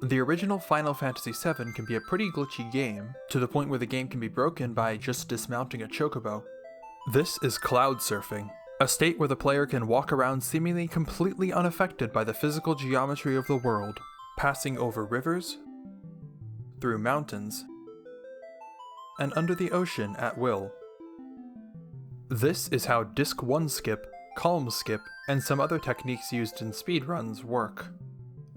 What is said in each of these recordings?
The original Final Fantasy VII can be a pretty glitchy game, to the point where the game can be broken by just dismounting a Chocobo. This is Cloudsurfing, a state where the player can walk around seemingly completely unaffected by the physical geometry of the world, passing over rivers, through mountains, and under the ocean at will. This is how Disc 1 Skip, Kalm Skip, and some other techniques used in speedruns work.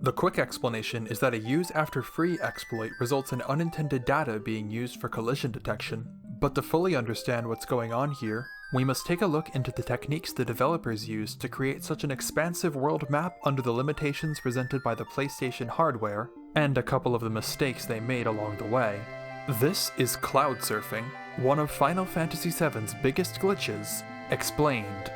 The quick explanation is that a use after free exploit results in unintended data being used for collision detection, but to fully understand what's going on here, we must take a look into the techniques the developers used to create such an expansive world map under the limitations presented by the PlayStation hardware, and a couple of the mistakes they made along the way. This is Cloudsurfing, one of Final Fantasy VII's biggest glitches, explained.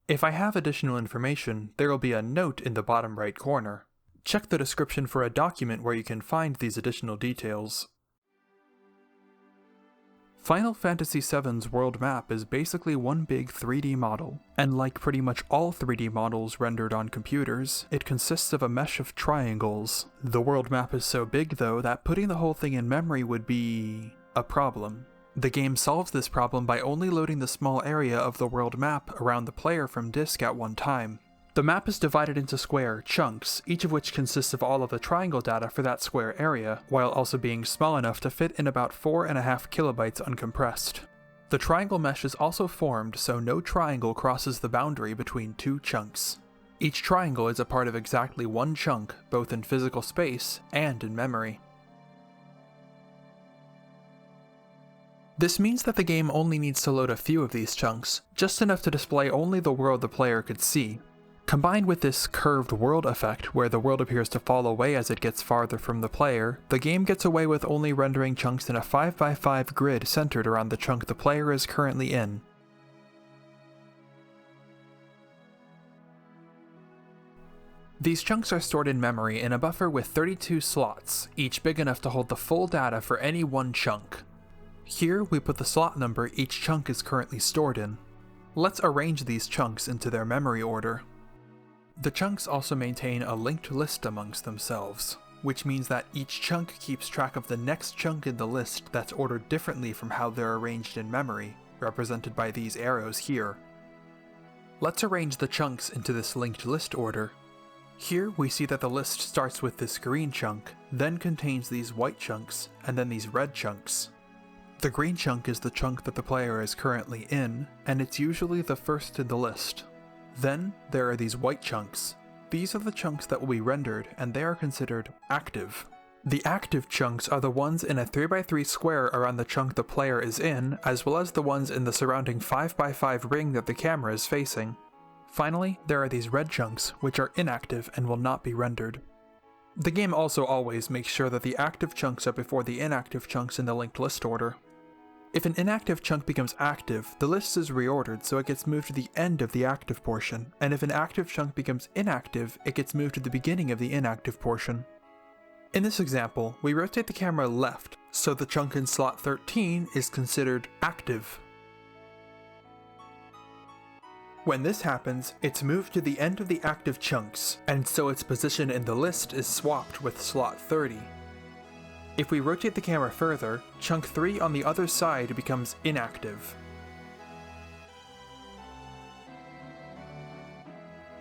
If I have additional information, there will be a note in the bottom right corner. Check the description for a document where you can find these additional details. Final Fantasy VII's world map is basically one big 3D model, and like pretty much all 3D models rendered on computers, it consists of a mesh of triangles. The world map is so big though that putting the whole thing in memory would be a problem. The game solves this problem by only loading the small area of the world map around the player from disk at one time. The map is divided into square chunks, each of which consists of all of the triangle data for that square area, while also being small enough to fit in about 4.5 kilobytes uncompressed. The triangle mesh is also formed so no triangle crosses the boundary between two chunks. Each triangle is a part of exactly one chunk, both in physical space and in memory. This means that the game only needs to load a few of these chunks, just enough to display only the world the player could see. Combined with this curved world effect, where the world appears to fall away as it gets farther from the player, the game gets away with only rendering chunks in a 5x5 grid centered around the chunk the player is currently in. These chunks are stored in memory in a buffer with 32 slots, each big enough to hold the full data for any one chunk. Here, we put the slot number each chunk is currently stored in. Let's arrange these chunks into their memory order. The chunks also maintain a linked list amongst themselves, which means that each chunk keeps track of the next chunk in the list that's ordered differently from how they're arranged in memory, represented by these arrows here. Let's arrange the chunks into this linked list order. Here we see that the list starts with this green chunk, then contains these white chunks, and then these red chunks. The green chunk is the chunk that the player is currently in, and it's usually the first in the list. Then, there are these white chunks. These are the chunks that will be rendered, and they are considered active. The active chunks are the ones in a 3x3 square around the chunk the player is in, as well as the ones in the surrounding 5x5 ring that the camera is facing. Finally, there are these red chunks, which are inactive and will not be rendered. The game also always makes sure that the active chunks are before the inactive chunks in the linked list order. If an inactive chunk becomes active, the list is reordered so it gets moved to the end of the active portion, and if an active chunk becomes inactive, it gets moved to the beginning of the inactive portion. In this example, we rotate the camera left, so the chunk in slot 13 is considered active. When this happens, it's moved to the end of the active chunks, and so its position in the list is swapped with slot 30. If we rotate the camera further, chunk 3 on the other side becomes inactive.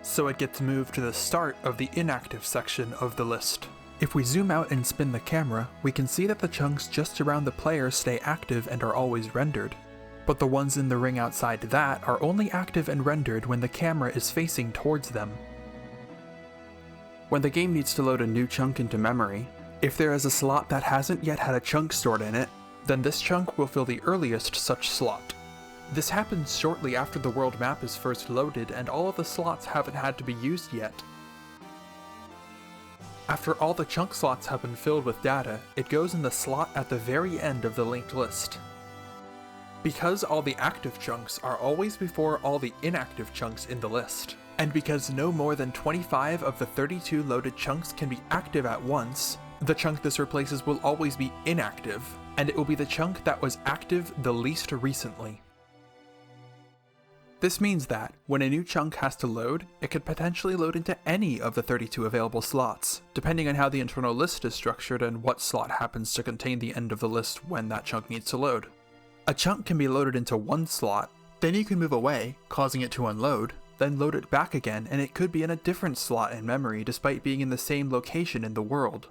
So it gets moved to the start of the inactive section of the list. If we zoom out and spin the camera, we can see that the chunks just around the player stay active and are always rendered. But the ones in the ring outside that are only active and rendered when the camera is facing towards them. When the game needs to load a new chunk into memory, if there is a slot that hasn't yet had a chunk stored in it, then this chunk will fill the earliest such slot. This happens shortly after the world map is first loaded and all of the slots haven't had to be used yet. After all the chunk slots have been filled with data, it goes in the slot at the very end of the linked list. Because all the active chunks are always before all the inactive chunks in the list, and because no more than 25 of the 32 loaded chunks can be active at once, the chunk this replaces will always be inactive, and it will be the chunk that was active the least recently. This means that, when a new chunk has to load, it could potentially load into any of the 32 available slots, depending on how the internal list is structured and what slot happens to contain the end of the list when that chunk needs to load. A chunk can be loaded into one slot, then you can move away, causing it to unload, then load it back again, and it could be in a different slot in memory despite being in the same location in the world.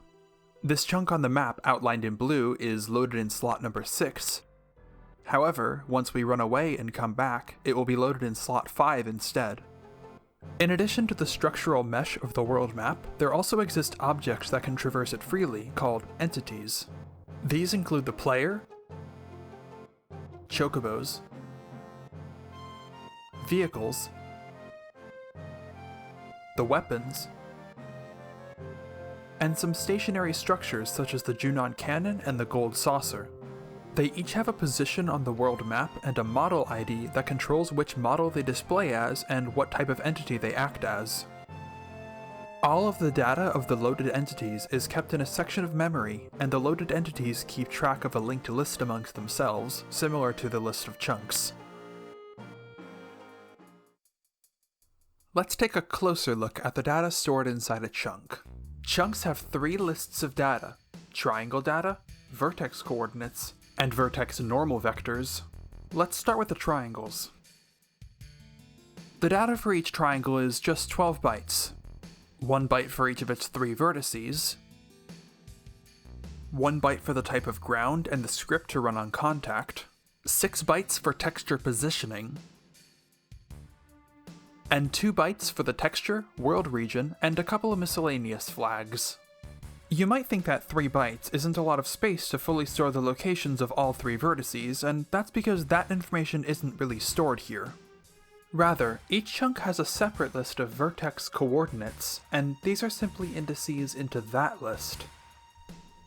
This chunk on the map outlined in blue is loaded in slot number 6. However, once we run away and come back, it will be loaded in slot 5 instead. In addition to the structural mesh of the world map, there also exist objects that can traverse it freely, called entities. These include the player, Chocobos, vehicles, the weapons, and some stationary structures such as the Junon Cannon and the Gold Saucer. They each have a position on the world map and a model ID that controls which model they display as and what type of entity they act as. All of the data of the loaded entities is kept in a section of memory, and the loaded entities keep track of a linked list amongst themselves, similar to the list of chunks. Let's take a closer look at the data stored inside a chunk. Chunks have 3 lists of data: triangle data, vertex coordinates, and vertex normal vectors. Let's start with the triangles. The data for each triangle is just 12 bytes. 1 byte for each of its 3 vertices, 1 byte for the type of ground and the script to run on contact, 6 bytes for texture positioning, and 2 bytes for the texture, world region, and a couple of miscellaneous flags. You might think that 3 bytes isn't a lot of space to fully store the locations of all 3 vertices, and that's because that information isn't really stored here. Rather, each chunk has a separate list of vertex coordinates, and these are simply indices into that list.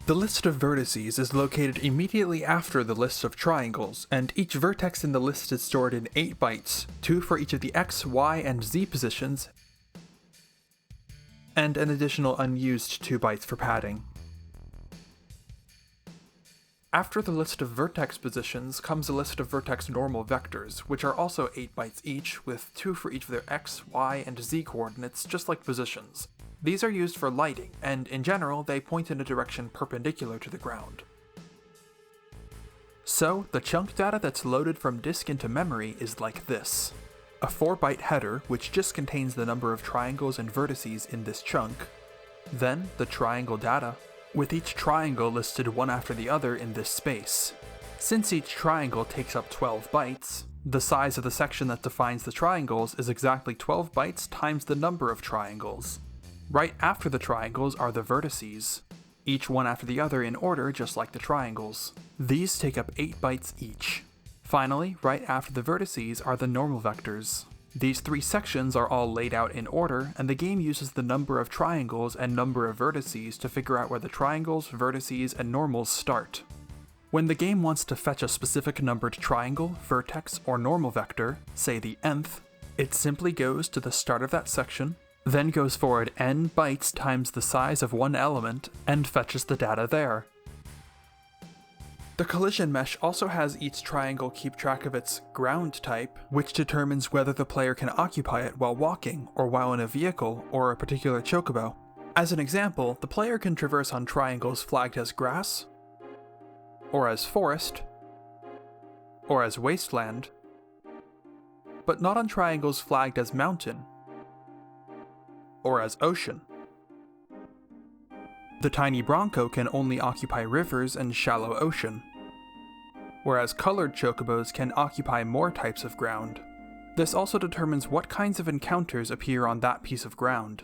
The list of vertices is located immediately after the list of triangles, and each vertex in the list is stored in 8 bytes, 2 for each of the X, Y, and Z positions, and an additional unused 2 bytes for padding. After the list of vertex positions comes a list of vertex normal vectors, which are also 8 bytes each, with 2 for each of their X, Y, and Z coordinates, just like positions. These are used for lighting, and in general, they point in a direction perpendicular to the ground. So, the chunk data that's loaded from disk into memory is like this. A 4-byte header, which just contains the number of triangles and vertices in this chunk. Then, the triangle data, with each triangle listed one after the other in this space. Since each triangle takes up 12 bytes, the size of the section that defines the triangles is exactly 12 bytes times the number of triangles. Right after the triangles are the vertices, each one after the other in order just like the triangles. These take up 8 bytes each. Finally, right after the vertices are the normal vectors. These 3 sections are all laid out in order, and the game uses the number of triangles and number of vertices to figure out where the triangles, vertices, and normals start. When the game wants to fetch a specific numbered triangle, vertex, or normal vector, say the nth, it simply goes to the start of that section, then goes forward n bytes times the size of one element, and fetches the data there. The collision mesh also has each triangle keep track of its ground type, which determines whether the player can occupy it while walking, or while in a vehicle, or a particular chocobo. As an example, the player can traverse on triangles flagged as grass, or as forest, or as wasteland, but not on triangles flagged as mountain, or as ocean. The tiny Bronco can only occupy rivers and shallow ocean, whereas colored chocobos can occupy more types of ground. This also determines what kinds of encounters appear on that piece of ground.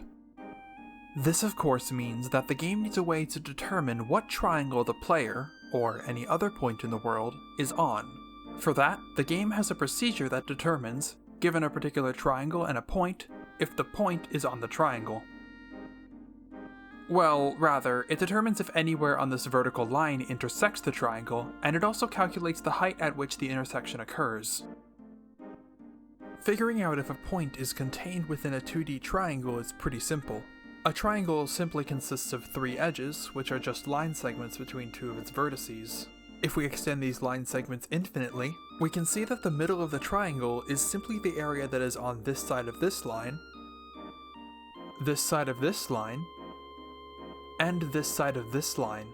This of course means that the game needs a way to determine what triangle the player, or any other point in the world, is on. For that, the game has a procedure that determines, given a particular triangle and a point, if the point is on the triangle. Well, rather, it determines if anywhere on this vertical line intersects the triangle, and it also calculates the height at which the intersection occurs. Figuring out if a point is contained within a 2D triangle is pretty simple. A triangle simply consists of 3 edges, which are just line segments between 2 of its vertices. If we extend these line segments infinitely, we can see that the middle of the triangle is simply the area that is on this side of this line, this side of this line, and this side of this line.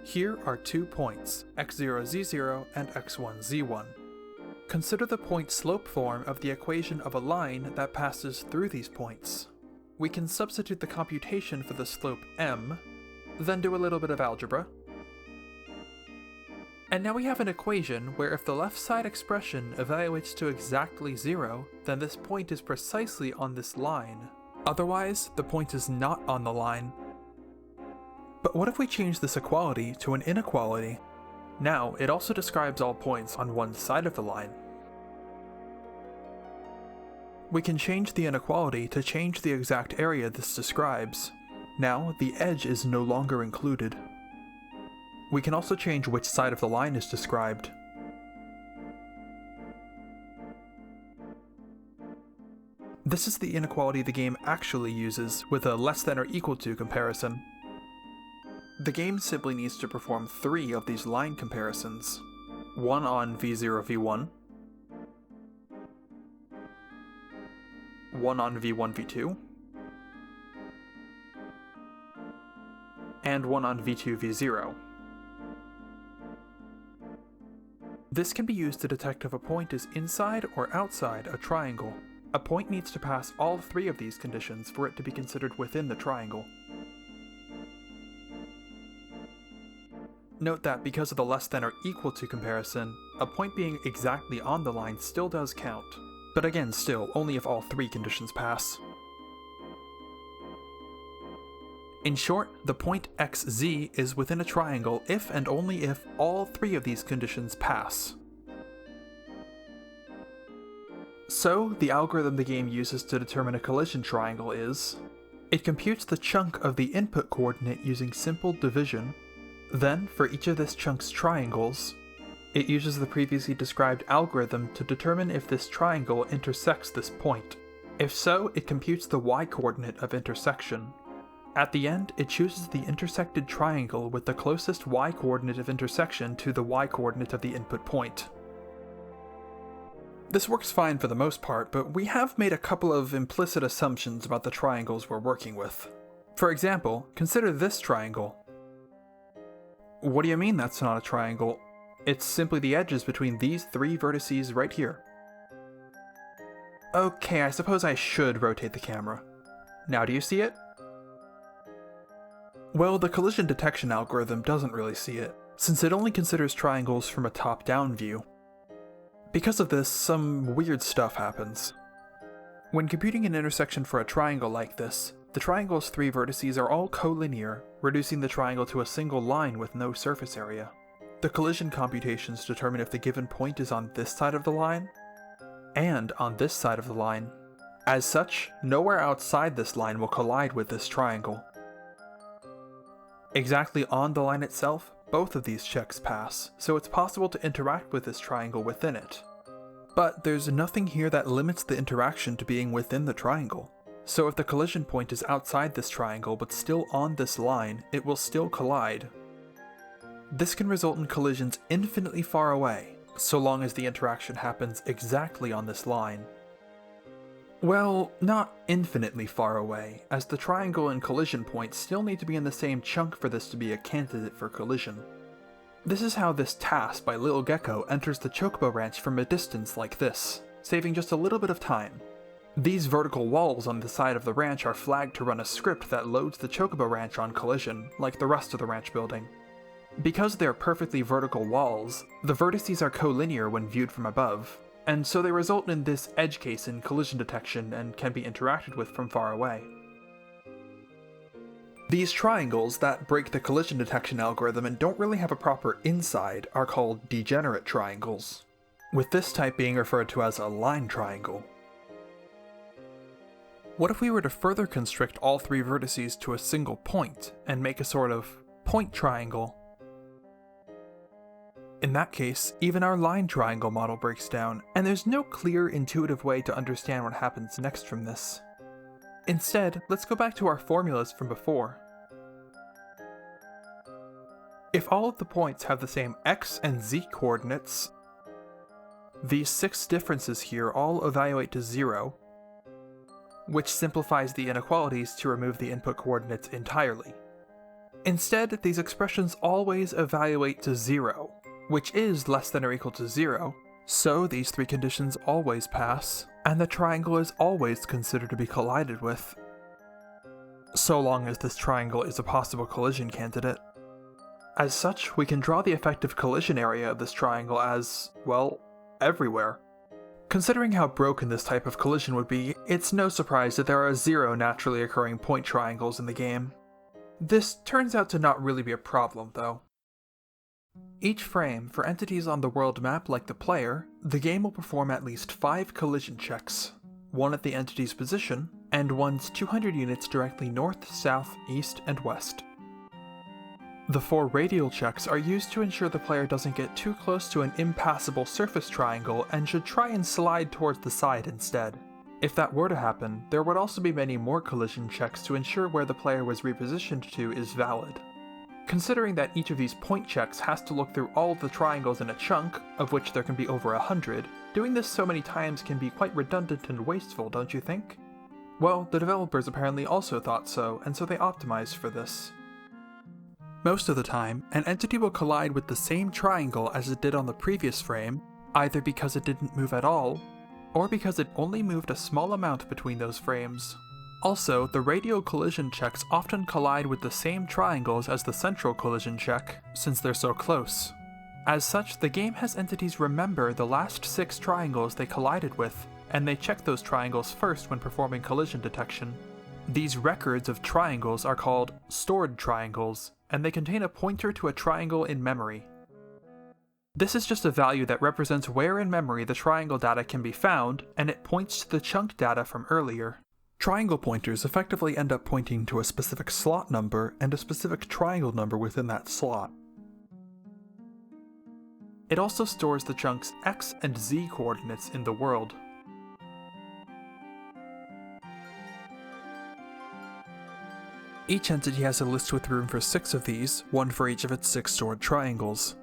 Here are 2 points, x0z0 and x1z1. Consider the point slope form of the equation of a line that passes through these points. We can substitute the computation for the slope m, then do a little bit of algebra. And now we have an equation where if the left side expression evaluates to exactly 0, then this point is precisely on this line. Otherwise, the point is not on the line. But what if we change this equality to an inequality? Now, it also describes all points on one side of the line. We can change the inequality to change the exact area this describes. Now, the edge is no longer included. We can also change which side of the line is described. This is the inequality the game actually uses, with a less than or equal to comparison. The game simply needs to perform 3 of these line comparisons. One on v0, v1, one on v1, v2, and one on v2, v0. This can be used to detect if a point is inside or outside a triangle. A point needs to pass all 3 of these conditions for it to be considered within the triangle. Note that because of the less than or equal to comparison, a point being exactly on the line still does count, but again still only if all 3 conditions pass. In short, the point xz is within a triangle if and only if all 3 of these conditions pass. So, the algorithm the game uses to determine a collision triangle is, it computes the chunk of the input coordinate using simple division. Then, for each of this chunk's triangles, it uses the previously described algorithm to determine if this triangle intersects this point. If so, it computes the y-coordinate of intersection. At the end, it chooses the intersected triangle with the closest y-coordinate of intersection to the y-coordinate of the input point. This works fine for the most part, but we have made a couple of implicit assumptions about the triangles we're working with. For example, consider this triangle. What do you mean that's not a triangle? It's simply the edges between these 3 vertices right here. Okay, I suppose I should rotate the camera. Now do you see it? Well, the collision detection algorithm doesn't really see it, since it only considers triangles from a top-down view. Because of this, some weird stuff happens. When computing an intersection for a triangle like this, the triangle's 3 vertices are all collinear, reducing the triangle to a single line with no surface area. The collision computations determine if the given point is on this side of the line, and on this side of the line. As such, nowhere outside this line will collide with this triangle. Exactly on the line itself, both of these checks pass, so it's possible to interact with this triangle within it. But there's nothing here that limits the interaction to being within the triangle. So if the collision point is outside this triangle but still on this line, it will still collide. This can result in collisions infinitely far away, so long as the interaction happens exactly on this line. Well, not infinitely far away, as the triangle and collision points still need to be in the same chunk for this to be a candidate for collision. This is how this TAS by Little Gecko enters the Chocobo Ranch from a distance like this, saving just a little bit of time. These vertical walls on the side of the ranch are flagged to run a script that loads the Chocobo Ranch on collision, like the rest of the ranch building. Because they're perfectly vertical walls, the vertices are collinear when viewed from above, and so they result in this edge case in collision detection and can be interacted with from far away. These triangles that break the collision detection algorithm and don't really have a proper inside are called Degenerate Triangles, with this type being referred to as a line triangle. What if we were to further constrict all 3 vertices to a single point and make a sort of point triangle? In that case, even our line triangle model breaks down, and there's no clear, intuitive way to understand what happens next from this. Instead, let's go back to our formulas from before. If all of the points have the same x and z coordinates, these 6 differences here all evaluate to 0, which simplifies the inequalities to remove the input coordinates entirely. Instead, these expressions always evaluate to 0, which is less than or equal to 0, so these 3 conditions always pass, and the triangle is always considered to be collided with, so long as this triangle is a possible collision candidate. As such, we can draw the effective collision area of this triangle as, well, everywhere. Considering how broken this type of collision would be, it's no surprise that there are 0 naturally occurring point triangles in the game. This turns out to not really be a problem, though. Each frame, for entities on the world map like the player, the game will perform at least 5 collision checks, one at the entity's position, and one's 200 units directly north, south, east, and west. The 4 radial checks are used to ensure the player doesn't get too close to an impassable surface triangle and should try and slide towards the side instead. If that were to happen, there would also be many more collision checks to ensure where the player was repositioned to is valid. Considering that each of these point checks has to look through all of the triangles in a chunk, of which there can be over 100, doing this so many times can be quite redundant and wasteful, don't you think? Well, the developers apparently also thought so, and so they optimized for this. Most of the time, an entity will collide with the same triangle as it did on the previous frame, either because it didn't move at all, or because it only moved a small amount between those frames. Also, the radial collision checks often collide with the same triangles as the central collision check, since they're so close. As such, the game has entities remember the last 6 triangles they collided with, and they check those triangles first when performing collision detection. These records of triangles are called stored triangles, and they contain a pointer to a triangle in memory. This is just a value that represents where in memory the triangle data can be found, and it points to the chunk data from earlier. Triangle pointers effectively end up pointing to a specific slot number and a specific triangle number within that slot. It also stores the chunk's x and z coordinates in the world. Each entity has a list with room for 6 of these, one for each of its 6 stored triangles.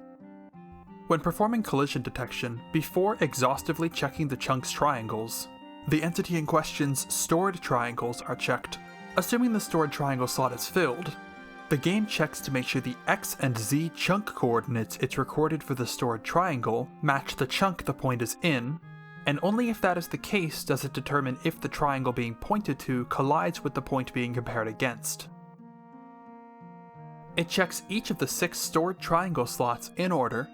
When performing collision detection, before exhaustively checking the chunk's triangles, the entity in question's stored triangles are checked. Assuming the stored triangle slot is filled, the game checks to make sure the x and z chunk coordinates it's recorded for the stored triangle match the chunk the point is in, and only if that is the case does it determine if the triangle being pointed to collides with the point being compared against. It checks each of the 6 stored triangle slots in order.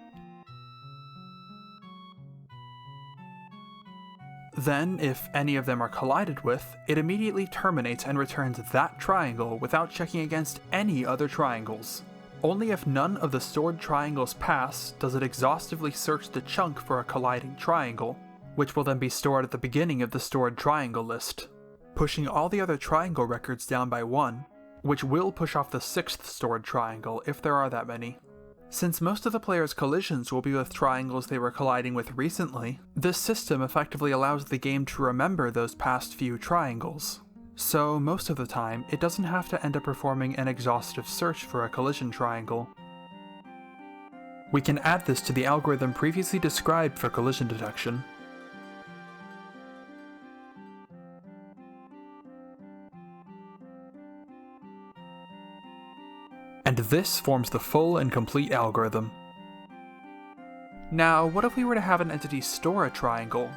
Then, if any of them are collided with, it immediately terminates and returns that triangle without checking against any other triangles. Only if none of the stored triangles pass does it exhaustively search the chunk for a colliding triangle, which will then be stored at the beginning of the stored triangle list, pushing all the other triangle records down by 1, which will push off the 6th stored triangle if there are that many. Since most of the player's collisions will be with triangles they were colliding with recently, this system effectively allows the game to remember those past few triangles. So most of the time, it doesn't have to end up performing an exhaustive search for a collision triangle. We can add this to the algorithm previously described for collision detection. And this forms the full and complete algorithm. Now, what if we were to have an entity store a triangle,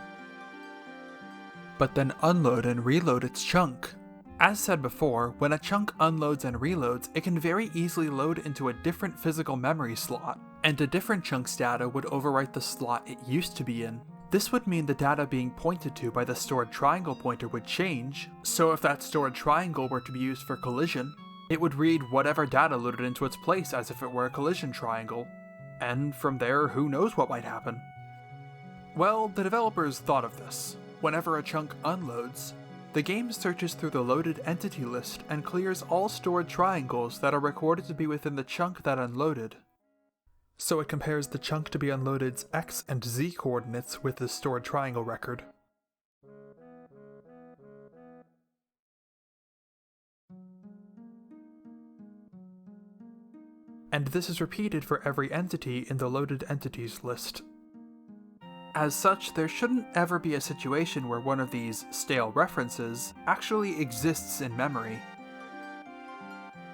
but then unload and reload its chunk? As said before, when a chunk unloads and reloads, it can very easily load into a different physical memory slot, and a different chunk's data would overwrite the slot it used to be in. This would mean the data being pointed to by the stored triangle pointer would change, so if that stored triangle were to be used for collision, it would read whatever data loaded into its place as if it were a collision triangle, and from there, who knows what might happen. Well, the developers thought of this. Whenever a chunk unloads, the game searches through the loaded entity list and clears all stored triangles that are recorded to be within the chunk that unloaded. So it compares the chunk to be unloaded's x and z coordinates with the stored triangle record. and this is repeated for every entity in the loaded entities list. As such, there shouldn't ever be a situation where one of these stale references actually exists in memory.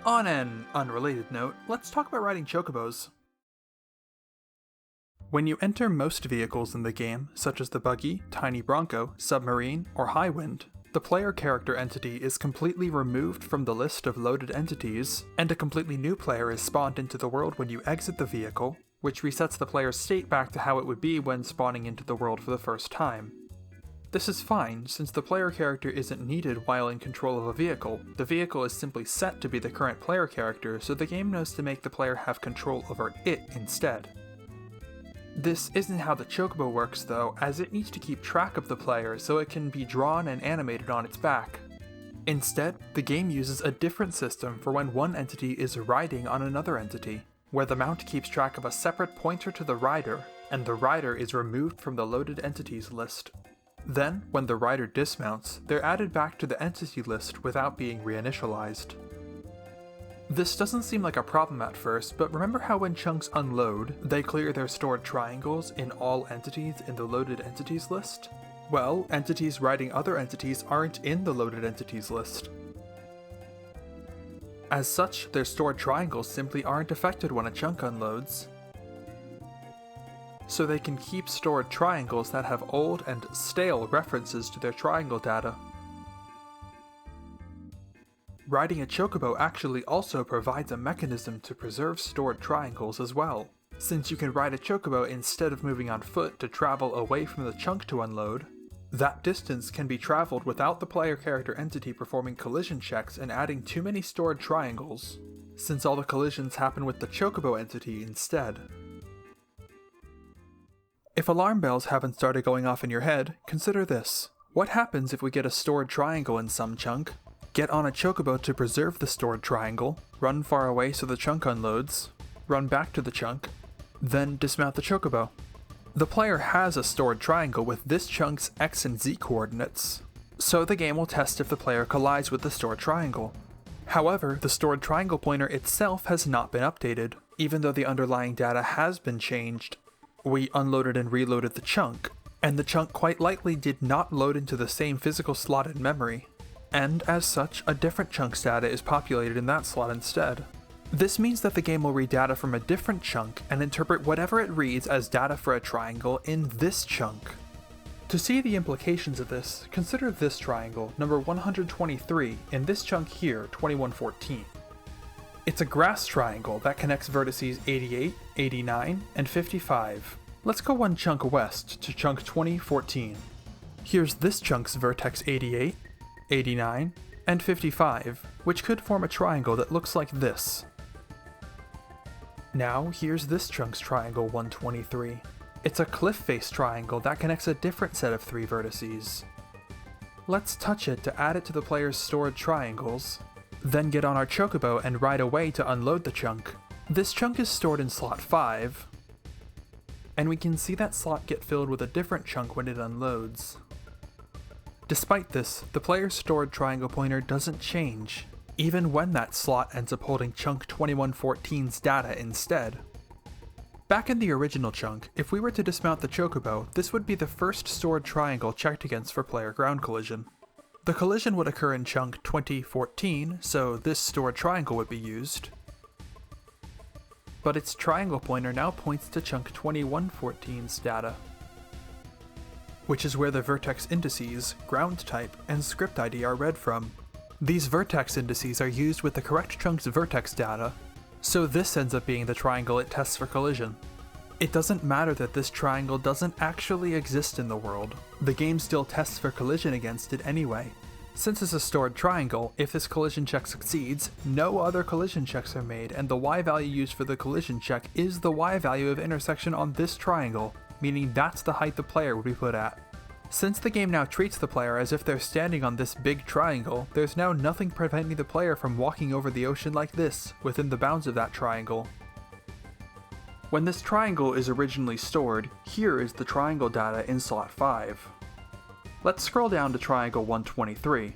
On an unrelated note, let's talk about riding chocobos. When you enter most vehicles in the game, such as the buggy, tiny bronco, submarine, or highwind, the player character entity is completely removed from the list of loaded entities, and a completely new player is spawned into the world when you exit the vehicle, which resets the player's state back to how it would be when spawning into the world for the first time. This is fine, since the player character isn't needed while in control of a vehicle. The vehicle is simply set to be the current player character, so the game knows to make the player have control over it instead. This isn't how the chocobo works though, as it needs to keep track of the player so it can be drawn and animated on its back. Instead, the game uses a different system for when one entity is riding on another entity, where the mount keeps track of a separate pointer to the rider, and the rider is removed from the loaded entities list. Then, when the rider dismounts, they're added back to the entity list without being reinitialized. This doesn't seem like a problem at first, but remember how when chunks unload, they clear their stored triangles in all entities in the loaded entities list? Well, entities riding other entities aren't in the loaded entities list. As such, their stored triangles simply aren't affected when a chunk unloads. So they can keep stored triangles that have old and stale references to their triangle data. Riding a chocobo actually also provides a mechanism to preserve stored triangles as well. Since you can ride a chocobo instead of moving on foot to travel away from the chunk to unload, that distance can be traveled without the player character entity performing collision checks and adding too many stored triangles, since all the collisions happen with the chocobo entity instead. If alarm bells haven't started going off in your head, consider this. What happens if we get a stored triangle in some chunk, get on a chocobo to preserve the stored triangle, run far away so the chunk unloads, run back to the chunk, then dismount the chocobo? The player has a stored triangle with this chunk's X and Z coordinates, so the game will test if the player collides with the stored triangle. However, the stored triangle pointer itself has not been updated, even though the underlying data has been changed. We unloaded and reloaded the chunk, and the chunk quite likely did not load into the same physical slot in memory, and as such, a different chunk's data is populated in that slot instead. This means that the game will read data from a different chunk and interpret whatever it reads as data for a triangle in this chunk. To see the implications of this, consider this triangle, number 123, in this chunk here, 2114. It's a grass triangle that connects vertices 88, 89, and 55. Let's go one chunk west to chunk 2014. Here's this chunk's vertex 88, 89, and 55, which could form a triangle that looks like this. Now, here's this chunk's triangle 123. It's a cliff face triangle that connects a different set of 3 vertices. Let's touch it to add it to the player's stored triangles, then get on our chocobo and ride away to unload the chunk. This chunk is stored in slot 5, and we can see that slot get filled with a different chunk when it unloads. Despite this, the player's stored triangle pointer doesn't change, even when that slot ends up holding chunk 2114's data instead. Back in the original chunk, if we were to dismount the chocobo, this would be the first stored triangle checked against for player ground collision. The collision would occur in chunk 2014, so this stored triangle would be used, but its triangle pointer now points to chunk 2114's data, which is where the vertex indices, ground type, and script ID are read from. These vertex indices are used with the correct chunk's vertex data, so this ends up being the triangle it tests for collision. It doesn't matter that this triangle doesn't actually exist in the world, the game still tests for collision against it anyway. Since it's a stored triangle, if this collision check succeeds, no other collision checks are made, and the Y value used for the collision check is the Y value of intersection on this triangle, meaning that's the height the player would be put at. Since the game now treats the player as if they're standing on this big triangle, there's now nothing preventing the player from walking over the ocean like this, within the bounds of that triangle. When this triangle is originally stored, here is the triangle data in slot 5. Let's scroll down to triangle 123.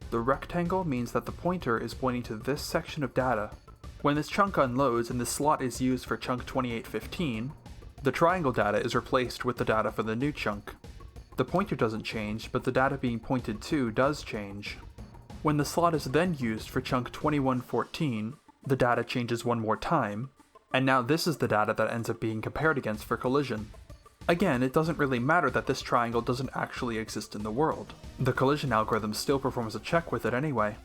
The rectangle means that the pointer is pointing to this section of data, When this chunk unloads and this slot is used for chunk 2815, the triangle data is replaced with the data for the new chunk. The pointer doesn't change, but the data being pointed to does change. When the slot is then used for chunk 2114, the data changes one more time, and now this is the data that ends up being compared against for collision. Again, it doesn't really matter that this triangle doesn't actually exist in the world. The collision algorithm still performs a check with it anyway.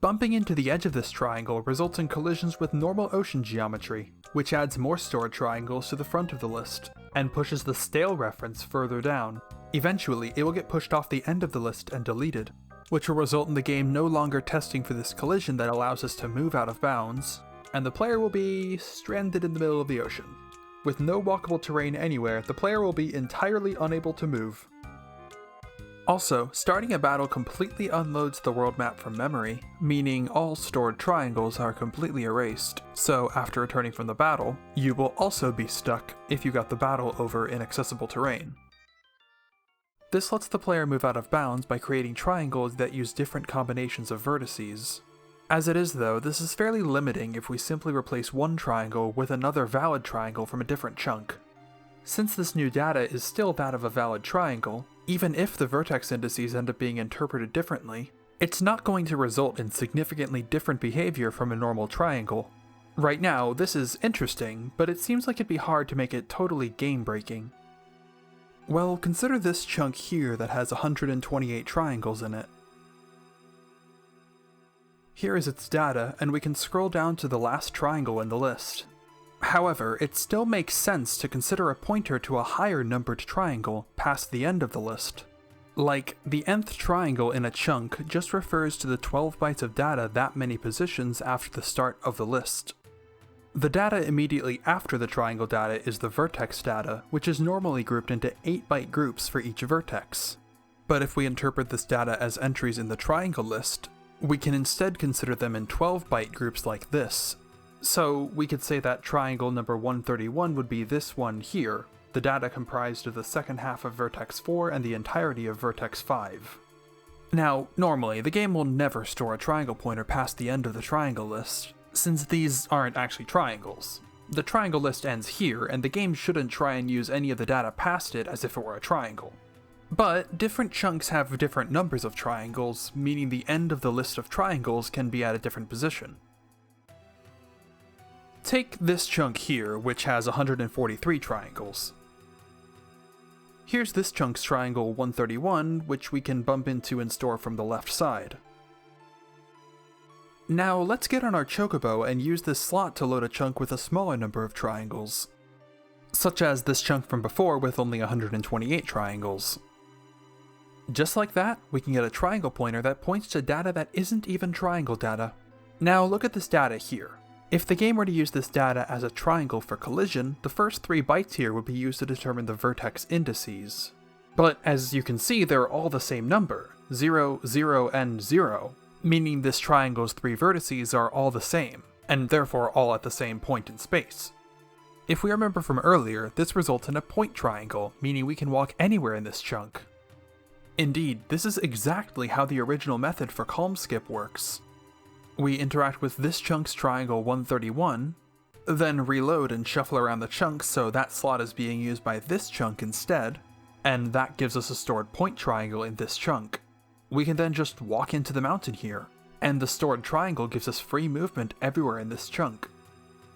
Bumping into the edge of this triangle results in collisions with normal ocean geometry, which adds more stored triangles to the front of the list, and pushes the stale reference further down. Eventually, it will get pushed off the end of the list and deleted, which will result in the game no longer testing for this collision that allows us to move out of bounds, and the player will be stranded in the middle of the ocean. With no walkable terrain anywhere, the player will be entirely unable to move. Also, starting a battle completely unloads the world map from memory, meaning all stored triangles are completely erased, so after returning from the battle, you will also be stuck if you got the battle over inaccessible terrain. This lets the player move out of bounds by creating triangles that use different combinations of vertices. As it is though, this is fairly limiting if we simply replace one triangle with another valid triangle from a different chunk. Since this new data is still that of a valid triangle, even if the vertex indices end up being interpreted differently, it's not going to result in significantly different behavior from a normal triangle. Right now, this is interesting, but it seems like it'd be hard to make it totally game-breaking. Well, consider this chunk here that has 128 triangles in it. Here is its data, and we can scroll down to the last triangle in the list. However, it still makes sense to consider a pointer to a higher numbered triangle past the end of the list. Like, the nth triangle in a chunk just refers to the 12 bytes of data that many positions after the start of the list. The data immediately after the triangle data is the vertex data, which is normally grouped into 8-byte groups for each vertex. But if we interpret this data as entries in the triangle list, we can instead consider them in 12-byte groups like this. So we could say that triangle number 131 would be this one here, the data comprised of the second half of vertex 4 and the entirety of vertex 5. Now, normally, the game will never store a triangle pointer past the end of the triangle list, since these aren't actually triangles. The triangle list ends here, and the game shouldn't try and use any of the data past it as if it were a triangle. But different chunks have different numbers of triangles, meaning the end of the list of triangles can be at a different position. Take this chunk here, which has 143 triangles. Here's this chunk's triangle 131, which we can bump into and store from the left side. Now let's get on our Chocobo and use this slot to load a chunk with a smaller number of triangles, such as this chunk from before with only 128 triangles. Just like that, we can get a triangle pointer that points to data that isn't even triangle data. Now look at this data here. If the game were to use this data as a triangle for collision, the first 3 bytes here would be used to determine the vertex indices. But as you can see, they're all the same number, 0, 0, and 0, meaning this triangle's 3 vertices are all the same, and therefore all at the same point in space. If we remember from earlier, this results in a point triangle, meaning we can walk anywhere in this chunk. Indeed, this is exactly how the original method for Kalm Skip works. We interact with this chunk's triangle 131, then reload and shuffle around the chunk so that slot is being used by this chunk instead, and that gives us a stored point triangle in this chunk. We can then just walk into the mountain here, and the stored triangle gives us free movement everywhere in this chunk,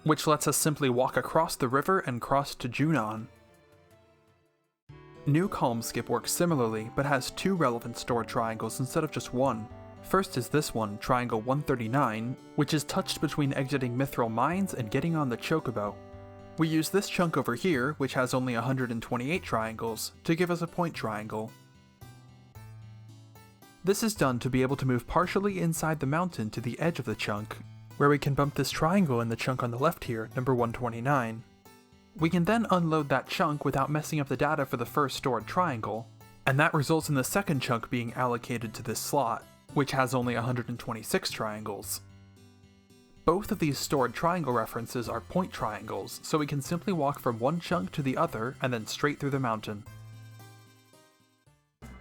which lets us simply walk across the river and cross to Junon. New Kalm Skip works similarly, but has 2 relevant stored triangles instead of just 1. First is this one, triangle 139, which is touched between exiting Mithril Mines and getting on the Chocobo. We use this chunk over here, which has only 128 triangles, to give us a point triangle. This is done to be able to move partially inside the mountain to the edge of the chunk, where we can bump this triangle in the chunk on the left here, number 129. We can then unload that chunk without messing up the data for the first stored triangle, and that results in the second chunk being allocated to this slot, which has only 126 triangles. Both of these stored triangle references are point triangles, so we can simply walk from one chunk to the other and then straight through the mountain.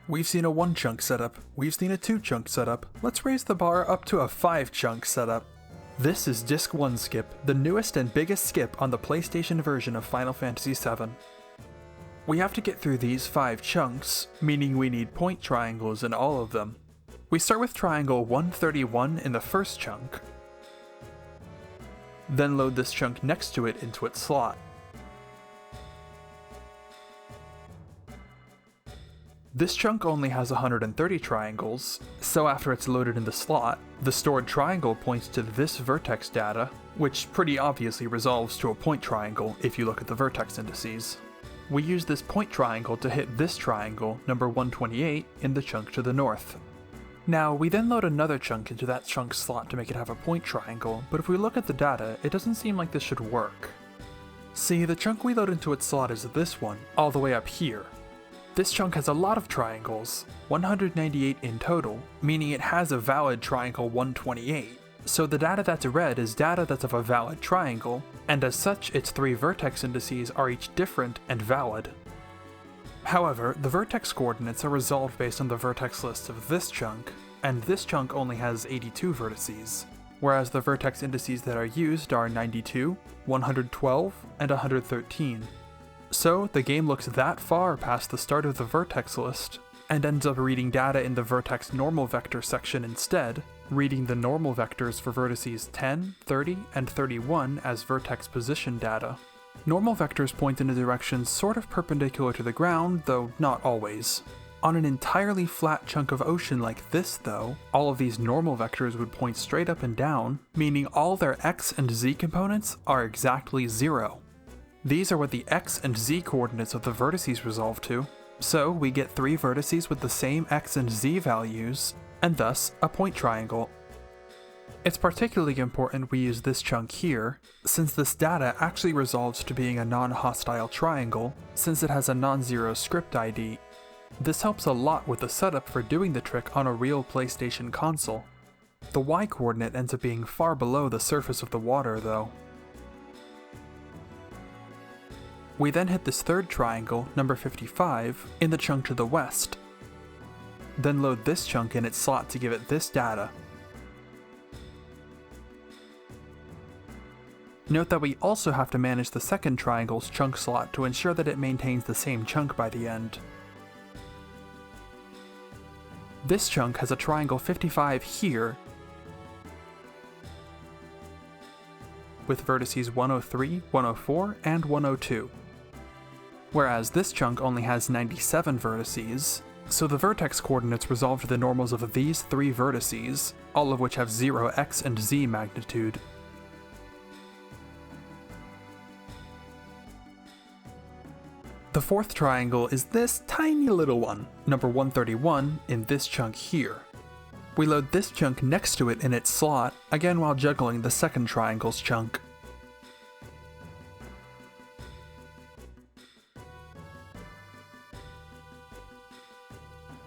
We've seen a 1 chunk setup, we've seen a 2 chunk setup, let's raise the bar up to a 5 chunk setup. This is Disc 1 Skip, the newest and biggest skip on the PlayStation version of Final Fantasy VII. We have to get through these 5 chunks, meaning we need point triangles in all of them. We start with triangle 131 in the first chunk, then load this chunk next to it into its slot. This chunk only has 130 triangles, so after it's loaded in the slot, the stored triangle points to this vertex data, which pretty obviously resolves to a point triangle if you look at the vertex indices. We use this point triangle to hit this triangle, number 128, in the chunk to the north. Now, we then load another chunk into that chunk slot to make it have a point triangle, but if we look at the data, it doesn't seem like this should work. See, the chunk we load into its slot is this one, all the way up here. This chunk has a lot of triangles, 198 in total, meaning it has a valid triangle 128. So the data that's red is data that's of a valid triangle, and as such its 3 vertex indices are each different and valid. However, the vertex coordinates are resolved based on the vertex list of this chunk, and this chunk only has 82 vertices, whereas the vertex indices that are used are 92, 112, and 113. So, the game looks that far past the start of the vertex list, and ends up reading data in the vertex normal vector section instead, reading the normal vectors for vertices 10, 30, and 31 as vertex position data. Normal vectors point in a direction sort of perpendicular to the ground, though not always. On an entirely flat chunk of ocean like this though, all of these normal vectors would point straight up and down, meaning all their x and z components are exactly 0. These are what the x and z coordinates of the vertices resolve to, so we get 3 vertices with the same x and z values, and thus a point triangle. It's particularly important we use this chunk here, since this data actually resolves to being a non-hostile triangle, since it has a non-zero script ID. This helps a lot with the setup for doing the trick on a real PlayStation console. The y-coordinate ends up being far below the surface of the water though. We then hit this third triangle, number 55, in the chunk to the west. Then load this chunk in its slot to give it this data. Note that we also have to manage the second triangle's chunk slot to ensure that it maintains the same chunk by the end. This chunk has a triangle 55 here, with vertices 103, 104, and 102. Whereas this chunk only has 97 vertices, so the vertex coordinates resolve to the normals of these 3 vertices, all of which have 0 x and z magnitude. The fourth triangle is this tiny little one, number 131, in this chunk here. We load this chunk next to it in its slot, again while juggling the second triangle's chunk.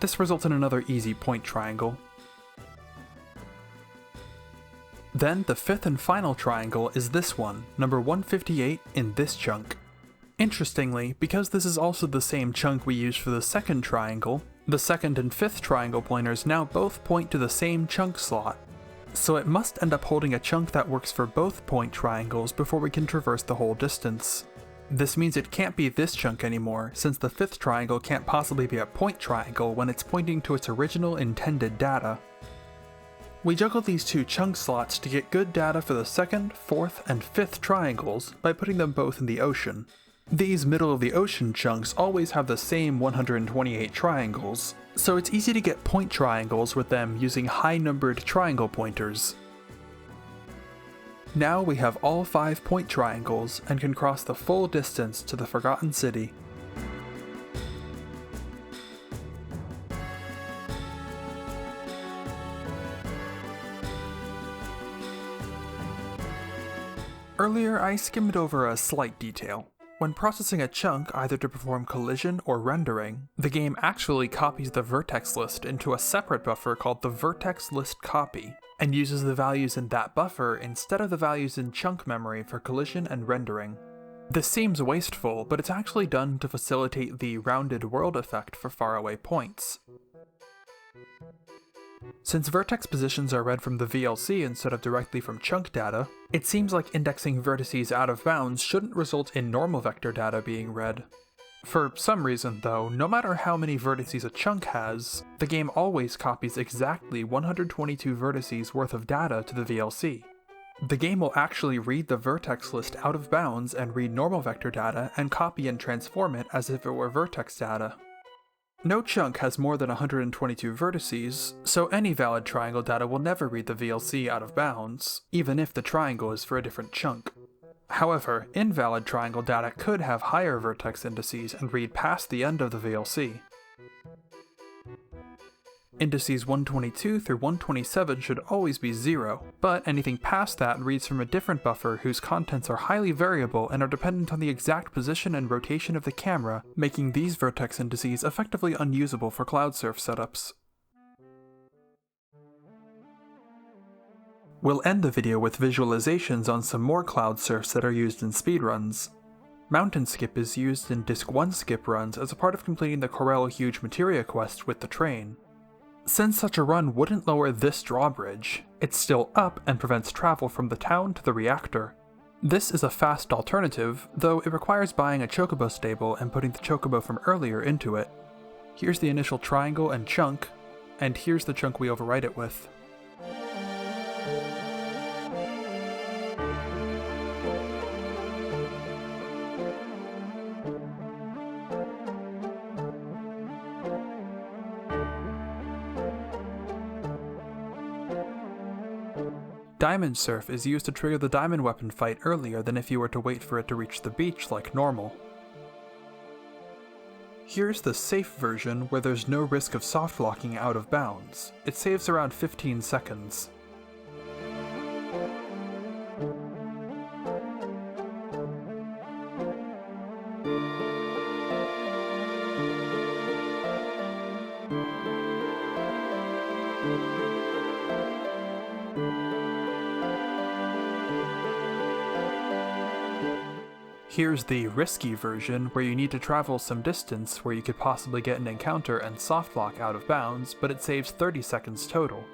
This results in another easy point triangle. Then the 5th and final triangle is this one, number 158 in this chunk. Interestingly, because this is also the same chunk we used for the second triangle, the 2nd and 5th triangle pointers now both point to the same chunk slot. So it must end up holding a chunk that works for both point triangles before we can traverse the whole distance. This means it can't be this chunk anymore, since the 5th triangle can't possibly be a point triangle when it's pointing to its original intended data. We juggle these 2 chunk slots to get good data for the 2nd, 4th, and 5th triangles by putting them both in the ocean. These middle of the ocean chunks always have the same 128 triangles, so it's easy to get point triangles with them using high-numbered triangle pointers. Now we have all 5 point triangles and can cross the full distance to the Forgotten City. Earlier I skimmed over a slight detail. When processing a chunk either to perform collision or rendering, the game actually copies the vertex list into a separate buffer called the vertex list copy, and uses the values in that buffer instead of the values in chunk memory for collision and rendering. This seems wasteful, but it's actually done to facilitate the rounded world effect for faraway points. Since vertex positions are read from the VLC instead of directly from chunk data, it seems like indexing vertices out of bounds shouldn't result in normal vector data being read. For some reason though, no matter how many vertices a chunk has, the game always copies exactly 122 vertices worth of data to the VLC. The game will actually read the vertex list out of bounds and read normal vector data and copy and transform it as if it were vertex data. No chunk has more than 122 vertices, so any valid triangle data will never read the VLC out of bounds, even if the triangle is for a different chunk. However, invalid triangle data could have higher vertex indices and read past the end of the VLC. Indices 122 through 127 should always be 0, but anything past that reads from a different buffer whose contents are highly variable and are dependent on the exact position and rotation of the camera, making these vertex indices effectively unusable for Cloudsurf setups. We'll end the video with visualizations on some more Cloudsurfs that are used in speedruns. Mountain Skip is used in Disc 1 skip runs as a part of completing the Corel Huge Materia quest with the train. Since such a run wouldn't lower this drawbridge, it's still up and prevents travel from the town to the reactor. This is a fast alternative, though it requires buying a Chocobo stable and putting the Chocobo from earlier into it. Here's the initial triangle and chunk, and here's the chunk we overwrite it with. Diamond Surf is used to trigger the diamond weapon fight earlier than if you were to wait for it to reach the beach like normal. Here's the safe version where there's no risk of soft locking out of bounds. It saves around 15 seconds. Here's the risky version, where you need to travel some distance where you could possibly get an encounter and softlock out of bounds, but it saves 30 seconds total.